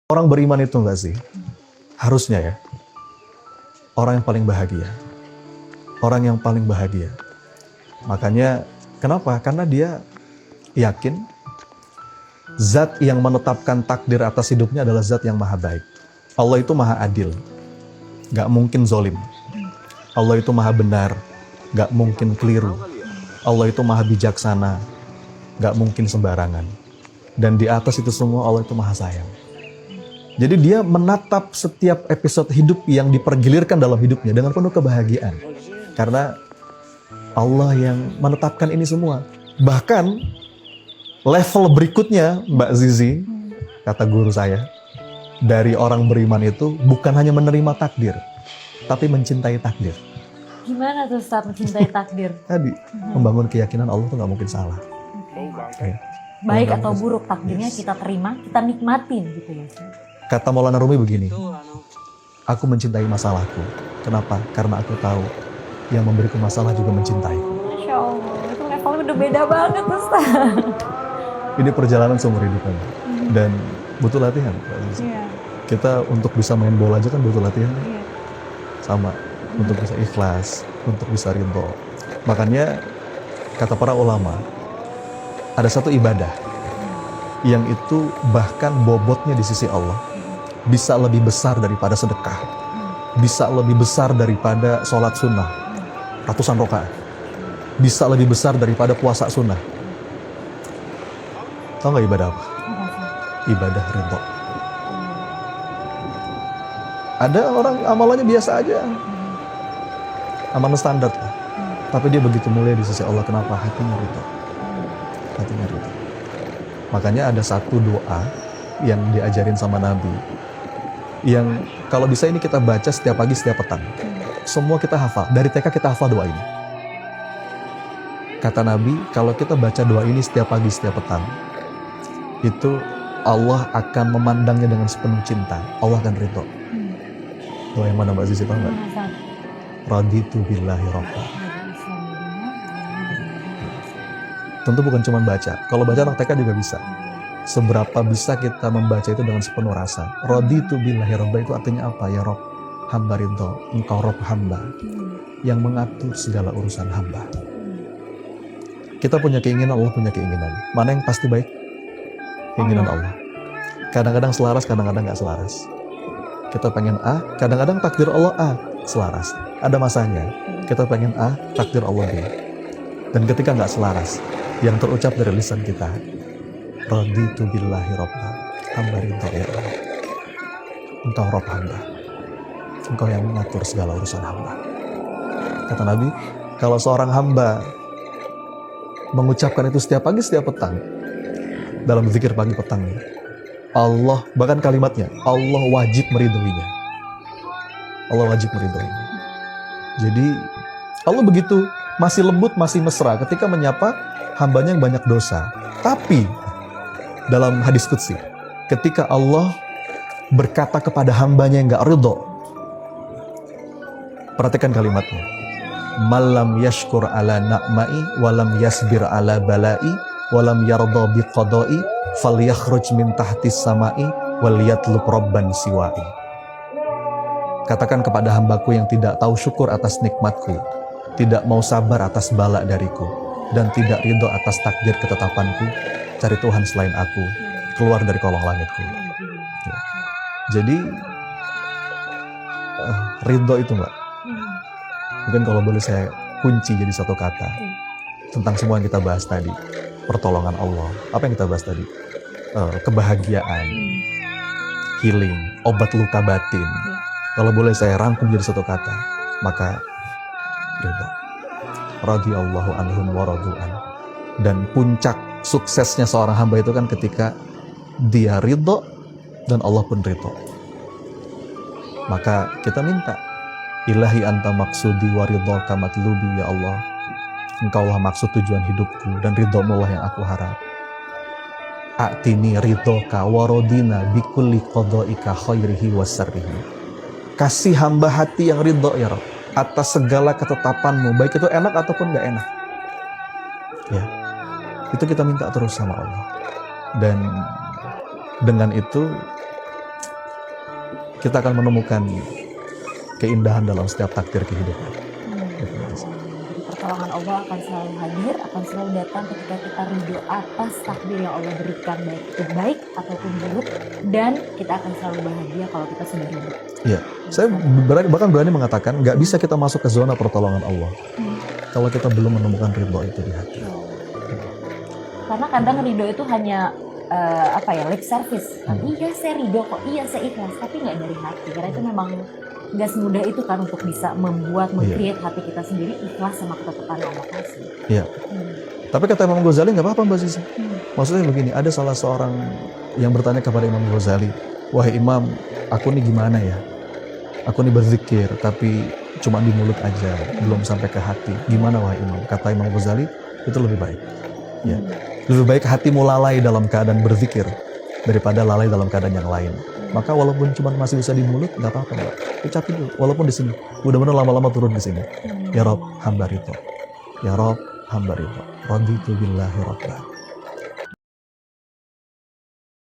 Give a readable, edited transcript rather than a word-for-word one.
Orang beriman itu enggak sih? Harusnya ya. Orang yang paling bahagia. Orang yang paling bahagia. Makanya, kenapa? Karena dia yakin zat yang menetapkan takdir atas hidupnya adalah zat yang maha baik. Allah itu maha adil. Gak mungkin zolim. Allah itu maha benar. Gak mungkin keliru. Allah itu maha bijaksana. Gak mungkin sembarangan. Dan di atas itu semua Allah itu maha sayang. Jadi dia menatap setiap episode hidup yang dipergilirkan dalam hidupnya dengan penuh kebahagiaan. Karena Allah yang menetapkan ini semua. Bahkan level berikutnya, Mbak Zizi, kata guru saya, dari orang beriman itu bukan hanya menerima takdir, tapi mencintai takdir. Gimana tuh saat mencintai takdir? Tadi, membangun keyakinan Allah itu nggak mungkin salah. Okay. Baik atau buruk takdirnya kita terima, kita nikmatin gitu ya. Kata Maulana Rumi begini, aku mencintai masalahku. Kenapa? Karena aku tahu yang memberiku masalah juga mencintaiku. Masya Allah, itu levelnya udah beda banget Ustaz. Ini perjalanan seumur hidup kan. Dan butuh latihan. Iya. Kita untuk bisa main bola aja kan butuh latihan. Iya. Sama, untuk bisa ikhlas, untuk bisa ridho. Makanya kata para ulama, ada satu ibadah yang itu bahkan bobotnya di sisi Allah bisa lebih besar daripada sedekah, bisa lebih besar daripada sholat sunnah ratusan rakaat, bisa lebih besar daripada puasa sunnah. Tahu nggak ibadah apa? Ibadah ridho. Ada orang amalannya biasa aja, amalan standar lah, tapi dia begitu mulia di sisi Allah. Kenapa? Hatinya ridho. Hatinya ridho. Makanya ada satu doa yang diajarin sama Nabi, yang kalau bisa ini kita baca setiap pagi, setiap petang. Semua kita hafal, dari TK kita hafal doa ini. Kata Nabi, kalau kita baca doa ini setiap pagi, setiap petang, itu Allah akan memandangnya dengan sepenuh cinta. Allah akan ridho. Doa yang mana Mbak Zizi, tahu nggak? Raditu billahi rabba. Tentu bukan cuma baca. Kalau baca anak TK juga bisa. Seberapa bisa kita membaca itu dengan sepenuh rasa. Raditu billahi rabba itu artinya apa? Ya Rob, hamba ridho. Engkau Rob hamba yang mengatur segala urusan hamba. Kita punya keinginan, Allah punya keinginan. Mana yang pasti baik? Keinginan Allah. Kadang-kadang selaras, kadang-kadang nggak selaras. Kita pengen A, kadang-kadang takdir Allah A, selaras. Ada masanya. Kita pengen A, takdir Allah B. Dan ketika nggak selaras, yang terucap dari lisan kita, raditu billahi rabba, hamba ridho ya Allah. Engkau Rabb hamba, engkau yang mengatur segala urusan hamba. Kata Nabi, kalau seorang hamba mengucapkan itu setiap pagi, setiap petang, dalam zikir pagi petangnya, Allah, bahkan kalimatnya, Allah wajib meridhoinya. Allah wajib meridhoinya. Jadi Allah begitu masih lembut, masih mesra ketika menyapa hambanya yang banyak dosa. Tapi dalam hadis qudsi, ketika Allah berkata kepada hambanya yang gak ridho, perhatikan kalimatnya, malam yashkur ala na'mai walam yasbir ala balai walam yarda biqadai falyakhruj min tahtis samai waliyatlub rabban siwai. Katakan kepada hambaku yang tidak tahu syukur atas nikmatku, tidak mau sabar atas bala dariku, dan tidak ridho atas takdir ketetapanku, cari Tuhan selain aku, keluar dari kolong langitku. Ya. Jadi ridho itu Mbak, mungkin kalau boleh saya kunci jadi satu kata tentang semua yang kita bahas tadi. Pertolongan Allah, apa yang kita bahas tadi, kebahagiaan, healing, obat luka batin. Kalau boleh saya rangkum jadi satu kata, maka ridho. Radhiyallahu anhum wa radu'an. Dan puncak suksesnya seorang hamba itu kan ketika dia ridho dan Allah pun ridho. Maka kita minta, ilahi anta maksudi wa ridhoka matlubi ya Allah. Engkaulah maksud tujuan hidupku dan ridhomu lah yang aku harap. A'tini ridhoka wa radina bikulli qada'ika khairihi wa syarrihi. Kasih hamba hati yang ridho ya Rabb atas segala ketetapanmu, baik itu enak ataupun gak enak. Ya, itu kita minta terus sama Allah. Dan dengan itu kita akan menemukan keindahan dalam setiap takdir kehidupan. Gitu, Mbak Desi. Jadi pertolongan Allah akan selalu hadir, akan selalu datang ketika kita ridho atas takdir yang Allah berikan, baik itu baik ataupun buruk, dan kita akan selalu bahagia kalau kita sudah ridho. Iya, saya bahkan berani mengatakan nggak bisa kita masuk ke zona pertolongan Allah kalau kita belum menemukan ridho itu di hati. Karena kadang ridho itu hanya lip service. Iya saya ridho kok, iya saya ikhlas, tapi nggak dari hati. Karena itu memang nggak semudah itu kan untuk bisa membuat, meng-create hati kita sendiri ikhlas sama ketetapan yang Allah kasih. Iya. Tapi kata Imam Ghazali nggak apa-apa Mbak Sisi. Maksudnya begini, ada salah seorang yang bertanya kepada Imam Ghazali, wahai Imam, aku nih gimana ya? Aku nih berzikir, tapi cuma di mulut aja, belum sampai ke hati. Gimana wahai Imam? Kata Imam Ghazali, itu lebih baik. Ya. Lebih baik hatimu lalai dalam keadaan berzikir daripada lalai dalam keadaan yang lain. Maka walaupun cuma masih bisa di mulut, nggak apa-apa Mbak. Ucapin dulu, walaupun di sini. Mudah-mudahan lama-lama turun di sini. Ya Rob, hamba ridho. Ya Rob, hamba ridho. Raditu billahi rabba.